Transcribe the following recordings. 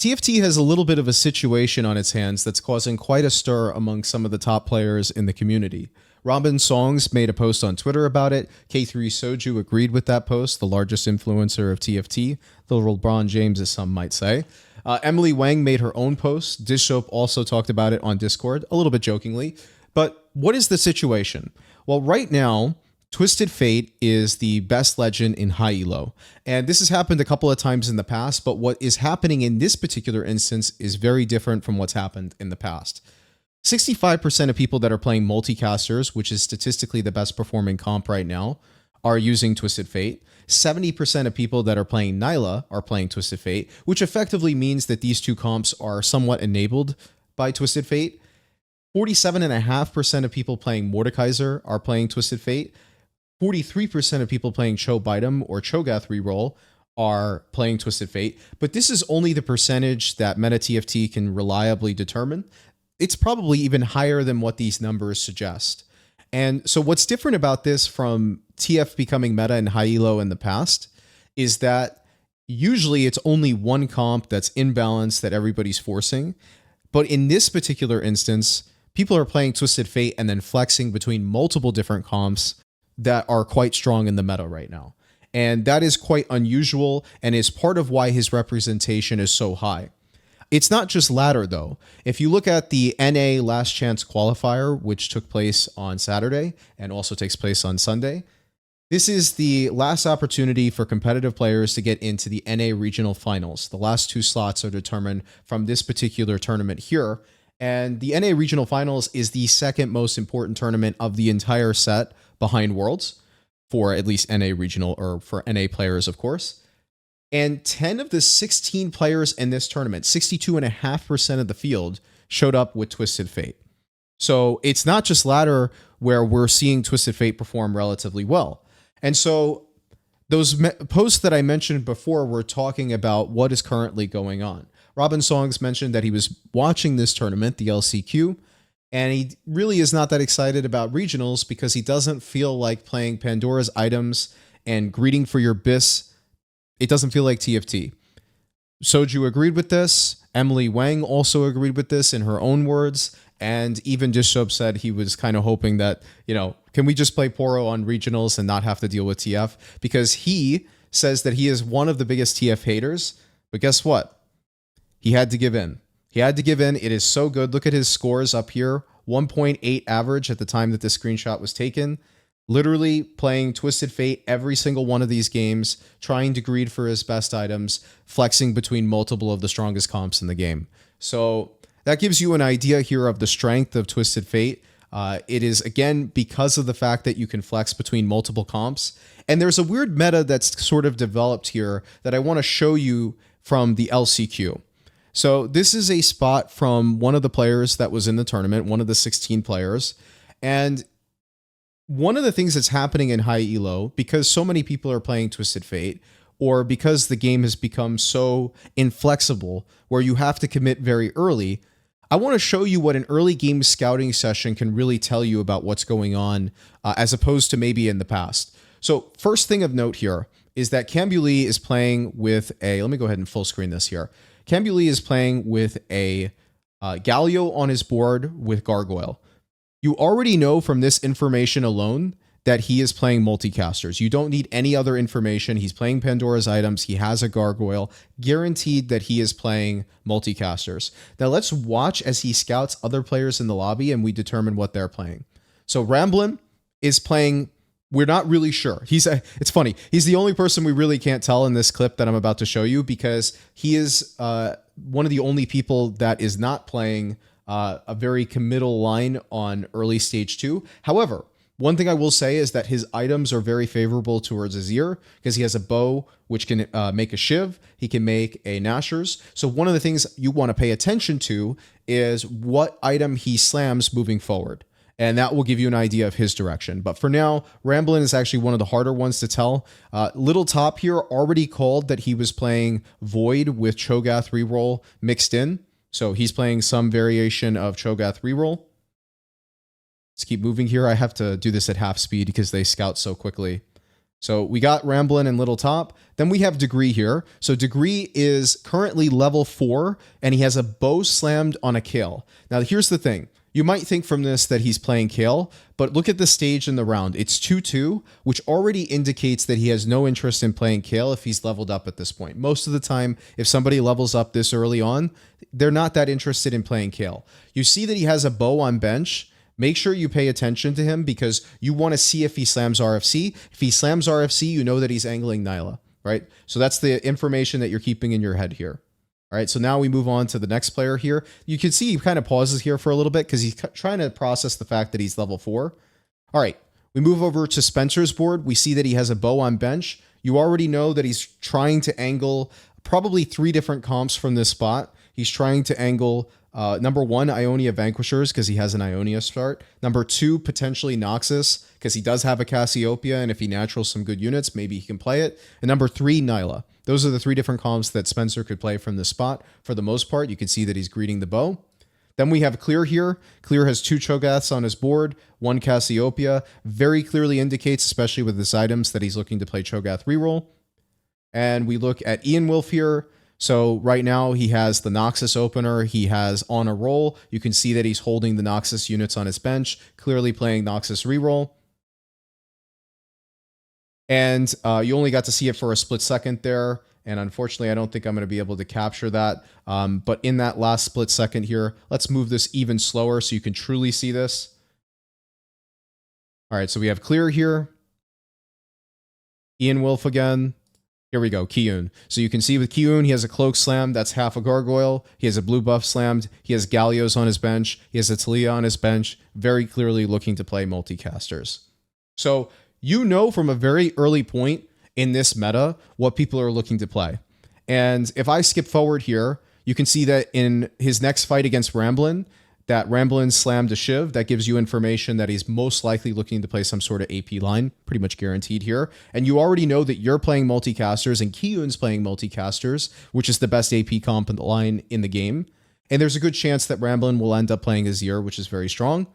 TFT has a little bit of a situation on its hands that's causing quite a stir among some of the top players in the community. Robin Songs made a post on Twitter about it. K3 Soju agreed with that post, the largest influencer of TFT, the LeBron James, as some might say. Emily Wang made her own post. Dishsoap also talked about it on Discord, a little bit jokingly. But what is the situation? Well, right now, Twisted Fate is the best legend in high elo. And this has happened a couple of times in the past, but what is happening in this particular instance is very different from what's happened in the past. 65% of people that are playing multicasters, which is statistically the best performing comp right now, are using Twisted Fate. 70% of people that are playing Nyla are playing Twisted Fate, which effectively means that these two comps are somewhat enabled by Twisted Fate. 47.5% of people playing Mordekaiser are playing Twisted Fate. 43% of people playing Cho Bidem or Cho'Gath reroll are playing Twisted Fate, but this is only the percentage that Meta TFT can reliably determine. It's probably even higher than what these numbers suggest. And so what's different about this from TF becoming meta in high elo in the past is that usually it's only one comp that's imbalanced that everybody's forcing. But in this particular instance, people are playing Twisted Fate and then flexing between multiple different comps that are quite strong in the meta right now. And that is quite unusual and is part of why his representation is so high. It's not just ladder, though. If you look at the NA Last Chance qualifier, which took place on Saturday and also takes place on Sunday, this is the last opportunity for competitive players to get into the NA regional finals. The last two slots are determined from this particular tournament here. And the NA regional finals is the second most important tournament of the entire set behind Worlds, for at least NA regional, or for NA players, of course. And 10 of the 16 players in this tournament, 62.5% of the field, showed up with Twisted Fate. So it's not just ladder where we're seeing Twisted Fate perform relatively well. And so those posts that I mentioned before were talking about what is currently going on. Robin Songs mentioned that he was watching this tournament, the LCQ, and he really is not that excited about regionals because he doesn't feel like playing Pandora's items and greeting for your bis. It doesn't feel like TFT. Soju agreed with this. Emily Wang also agreed with this in her own words. And even Dishsoap said he was kind of hoping that, can we just play Poro on regionals and not have to deal with TF? Because he says that he is one of the biggest TF haters. But guess what? He had to give in. He had to give in. It is so good. Look at his scores up here. 1.8 average at the time that this screenshot was taken. Literally playing Twisted Fate every single one of these games, trying to greed for his best items, flexing between multiple of the strongest comps in the game. So that gives you an idea here of the strength of Twisted Fate. It is, again, because of the fact that you can flex between multiple comps. And there's a weird meta that's sort of developed here that I want to show you from the LCQ. So this is a spot from one of the players that was in the tournament, one of the 16 players. And one of the things that's happening in high elo, because so many people are playing Twisted Fate, or because the game has become so inflexible where you have to commit very early, I want to show you what an early game scouting session can really tell you about what's going on, as opposed to maybe in the past. So first thing of note here is that Cambuli is playing with let me go ahead and full screen this here. Cambuli is playing with a Galio on his board with Gargoyle. You already know from this information alone that he is playing multicasters. You don't need any other information. He's playing Pandora's items. He has a Gargoyle. Guaranteed that he is playing multicasters. Now let's watch as he scouts other players in the lobby and we determine what they're playing. So Ramblin is playing, we're not really sure. It's funny. He's the only person we really can't tell in this clip that I'm about to show you because he is one of the only people that is not playing a very committal line on early stage 2. However, one thing I will say is that his items are very favorable towards Azir because he has a bow, which can make a Shiv. He can make a Nashor's. So one of the things you want to pay attention to is what item he slams moving forward. And that will give you an idea of his direction. But for now, Ramblin is actually one of the harder ones to tell. Little Top here already called that he was playing Void with Cho'Gath reroll mixed in. So he's playing some variation of Cho'Gath reroll. Let's keep moving here. I have to do this at half speed because they scout so quickly. So we got Ramblin' and Little Top. Then we have Degree here. So Degree is currently level 4, and he has a bow slammed on a Kale. Now here's the thing. You might think from this that he's playing Kale, but look at the stage in the round. It's 2-2, which already indicates that he has no interest in playing Kale if he's leveled up at this point. Most of the time, if somebody levels up this early on, they're not that interested in playing Kale. You see that he has a bow on bench. Make sure you pay attention to him because you want to see if he slams RFC. If he slams RFC, you know that he's angling Nyla, right? So that's the information that you're keeping in your head here. All right, so now we move on to the next player here. You can see he kind of pauses here for a little bit because he's trying to process the fact that he's level 4. All right, we move over to Spencer's board. We see that he has a bow on bench. You already know that he's trying to angle probably 3 different comps from this spot. He's trying to angle number 1, Ionia Vanquishers, because he has an Ionia start. Number 2, potentially Noxus, because he does have a Cassiopeia, and if he naturals some good units, maybe he can play it. And number 3, Nyla. Those are the 3 different comps that Spencer could play from this spot. For the most part, you can see that he's greeting the bow. Then we have Clear here. Clear has 2 Cho'Gaths on his board, 1 Cassiopeia. Very clearly indicates, especially with his items, that he's looking to play Cho'Gath reroll. And we look at Ian Wolf here. So right now he has the Noxus opener. He has on a roll. You can see that he's holding the Noxus units on his bench, clearly playing Noxus reroll. And you only got to see it for a split second there. And unfortunately, I don't think I'm going to be able to capture that. But in that last split second here, let's move this even slower so you can truly see this. All right, so we have Clear here. Ian Wolf again. Here we go, Kiun. So you can see with Kiun, he has a Cloak slammed. That's half a Gargoyle. He has a Blue buff slammed. He has Gallios on his bench. He has a Talia on his bench. Very clearly looking to play multicasters. So you know from a very early point in this meta what people are looking to play. And if I skip forward here, you can see that in his next fight against Ramblin', that Ramblin' slammed a Shiv. That gives you information that he's most likely looking to play some sort of AP line, pretty much guaranteed here. And you already know that you're playing multicasters and Kiun's playing multicasters, which is the best AP comp line in the game. And there's a good chance that Ramblin' will end up playing Azir, which is very strong.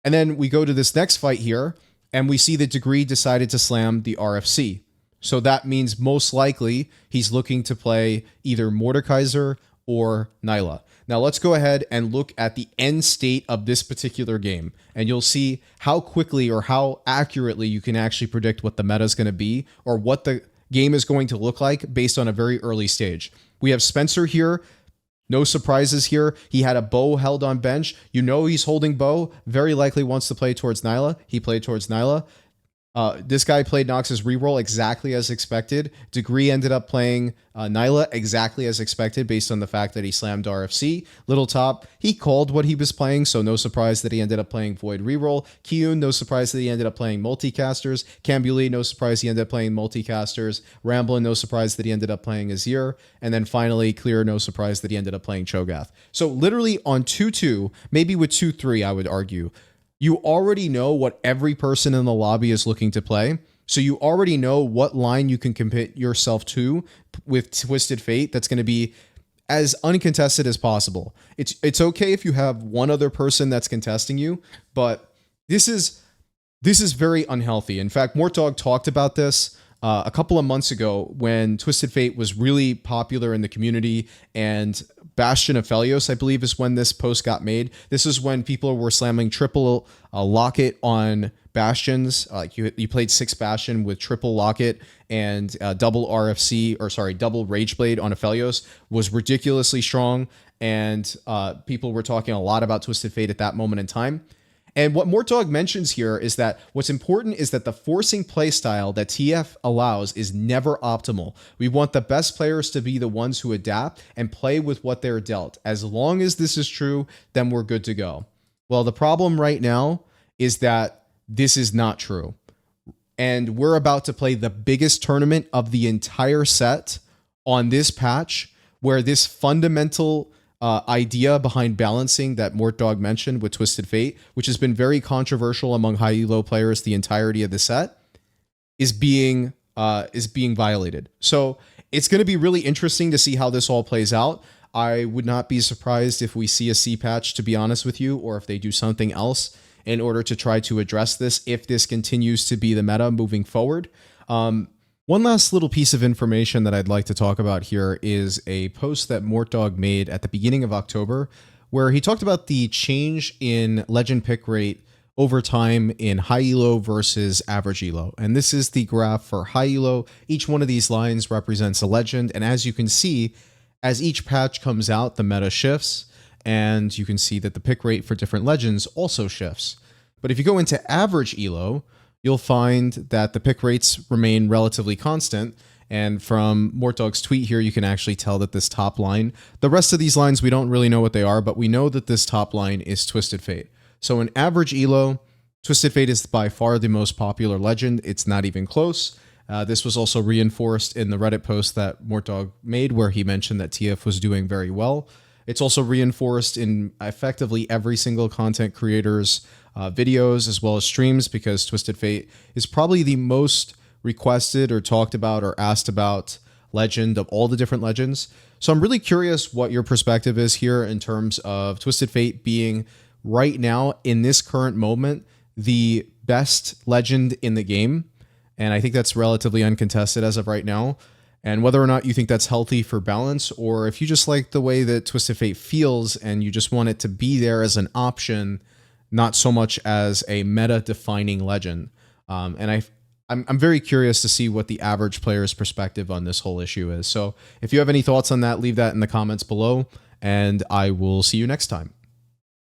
And then we go to this next fight here, and we see that Degree decided to slam the RFC. So that means most likely he's looking to play either Mordekaiser or Nyla. Now let's go ahead and look at the end state of this particular game, and you'll see how quickly or how accurately you can actually predict what the meta is going to be or what the game is going to look like based on a very early stage. We have Spencer here. No surprises here. He had a bow held on bench. You know he's holding bow. Very likely wants to play towards Nyla. He played towards Nyla. This guy played Nox's reroll exactly as expected. Degree ended up playing Nyla exactly as expected based on the fact that he slammed RFC. Little Top, he called what he was playing, so no surprise that he ended up playing Void reroll. Kiun, no surprise that he ended up playing multicasters. Cambuli, no surprise he ended up playing multicasters. Ramblin', no surprise that he ended up playing Azir. And then finally, Clear, no surprise that he ended up playing Cho'Gath. So literally on 2-2, maybe with 2-3, I would argue, you already know what every person in the lobby is looking to play. So you already know what line you can commit yourself to with Twisted Fate that's going to be as uncontested as possible. It's okay if you have one other person that's contesting you, but this is very unhealthy. In fact, Mortdog talked about this a couple of months ago when Twisted Fate was really popular in the community, and Bastion of Phelios, I believe, is when this post got made. This is when people were slamming triple Locket on Bastions. Like you played 6 Bastion with triple Locket and double RFC, or sorry, double Rageblade on Aphelios was ridiculously strong, and people were talking a lot about Twisted Fate at that moment in time. And what Mortdog mentions here is that what's important is that the forcing playstyle that TF allows is never optimal. We want the best players to be the ones who adapt and play with what they're dealt. As long as this is true, then we're good to go. Well, the problem right now is that this is not true. And we're about to play the biggest tournament of the entire set on this patch, where this fundamental idea behind balancing that Mortdog mentioned with Twisted Fate, which has been very controversial among high elo players the entirety of the set, is being violated. So it's going to be really interesting to see how this all plays out. I would not be surprised if we see a C patch, to be honest with you, or if they do something else in order to try to address this if this continues to be the meta moving forward. One last little piece of information that I'd like to talk about here is a post that Mortdog made at the beginning of October, where he talked about the change in legend pick rate over time in high elo versus average elo. And this is the graph for high elo. Each one of these lines represents a legend. And as you can see, as each patch comes out, the meta shifts. And you can see that the pick rate for different legends also shifts. But if you go into average elo, you'll find that the pick rates remain relatively constant. And from Mortdog's tweet here, you can actually tell that this top line, the rest of these lines, we don't really know what they are, but we know that this top line is Twisted Fate. So in average elo, Twisted Fate is by far the most popular legend. It's not even close. This was also reinforced in the Reddit post that Mortdog made, where he mentioned that TF was doing very well. It's also reinforced in effectively every single content creator's videos as well as streams, because Twisted Fate is probably the most requested or talked about or asked about legend of all the different legends. So I'm really curious what your perspective is here in terms of Twisted Fate being right now in this current moment the best legend in the game. And I think that's relatively uncontested as of right now. And whether or not you think that's healthy for balance, or if you just like the way that Twisted Fate feels and you just want it to be there as an option, not so much as a meta-defining legend. And I'm very curious to see what the average player's perspective on this whole issue is. So if you have any thoughts on that, leave that in the comments below, and I will see you next time.